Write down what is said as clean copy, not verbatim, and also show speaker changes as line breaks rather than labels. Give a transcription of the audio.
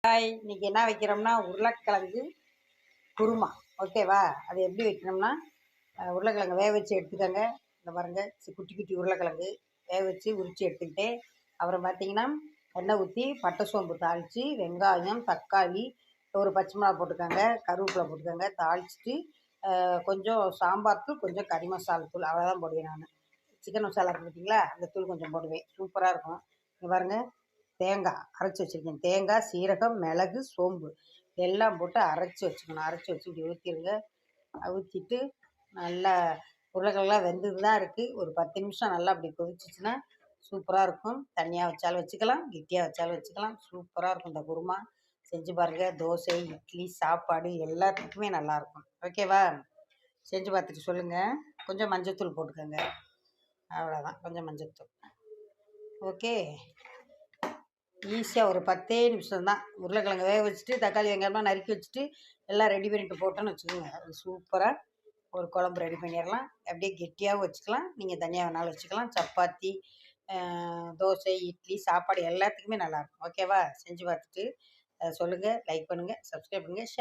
Hi, இன்னைக்கு என்ன வைக்கிறோம்னா உருளைக்கிழங்கு குருமா. ஓகேவா? அது எப்படி வைக்கணும்னா உருளைக்கிழங்கு வேக வச்சு எடுத்துக்கோங்க. இந்த பாருங்க, குட்டி குட்டி உருளைக்கிழங்கு வேக வச்சு உரித்து எடுத்துக்கிட்டு, அப்புறம் பார்த்தீங்கன்னா எண்ணெய் ஊற்றி பட்டை சோம்பு தாளித்து, வெங்காயம், தக்காளி, ஒரு பச்சை மிளகா போட்டுக்கோங்க, கருவேப்பிலை போட்டுக்கோங்க. தாளிச்சிட்டு கொஞ்சம் சாம்பார் தூள், கொஞ்சம் கறி மசாலா தூள், அவ்வளோதான் போடுவேன் நான். சிக்கன் மசாலா இருக்கு பார்த்தீங்களா, அந்த தூள் கொஞ்சம் போடுவேன். சூப்பராக இருக்கும். இங்கே பாருங்க, தேங்காய் அரைச்சி வச்சுருக்கேன். தேங்காய், சீரகம், மிளகு, சோம்பு எல்லாம் போட்டு அரைச்சி வச்சுக்கணும். அரைச்சி வச்சு இப்படி ஊற்றிடுங்க. ஊற்றிட்டு நல்லா உருளைக்கிழங்குலாம் வெந்தது தான் இருக்குது. ஒரு 10 நிமிஷம் நல்லா அப்படி கொதிச்சிச்சுன்னா சூப்பராக இருக்கும். தண்ணியாக வச்சாலும் வச்சுக்கலாம், கெட்டியாக வச்சாலும் வச்சுக்கலாம். சூப்பராக இருக்கும் இந்த குருமா. செஞ்சு பாருங்கள். தோசை, இட்லி, சாப்பாடு எல்லாத்துக்குமே நல்லாயிருக்கும். ஓகேவா? செஞ்சு பார்த்துட்டு சொல்லுங்கள். கொஞ்சம் மஞ்சத்தூள் போட்டுக்கோங்க. அவ்வளோதான், கொஞ்சம் மஞ்சத்தூள். ஓகே, ஈஸியாக ஒரு 10 நிமிஷம் தான். உருளைக்கிழங்கு வேக வச்சுட்டு, தக்காளி வெங்காயம்லாம் நறுக்கி வச்சுட்டு, எல்லாம் ரெடி பண்ணிட்டு போட்டோன்னு வச்சுக்கோங்க, அது சூப்பராக ஒரு குழம்பு ரெடி பண்ணிடலாம். அப்படியே கெட்டியாகவும் வச்சுக்கலாம், நீங்கள் தனியாக வேணாலும் வச்சுக்கலாம். சப்பாத்தி, தோசை, இட்லி, சாப்பாடு எல்லாத்துக்குமே நல்லாயிருக்கும். ஓகேவா? செஞ்சு பார்த்துட்டு சொல்லுங்கள். லைக் பண்ணுங்கள், சப்ஸ்கிரைப் பண்ணுங்கள், ஷேர்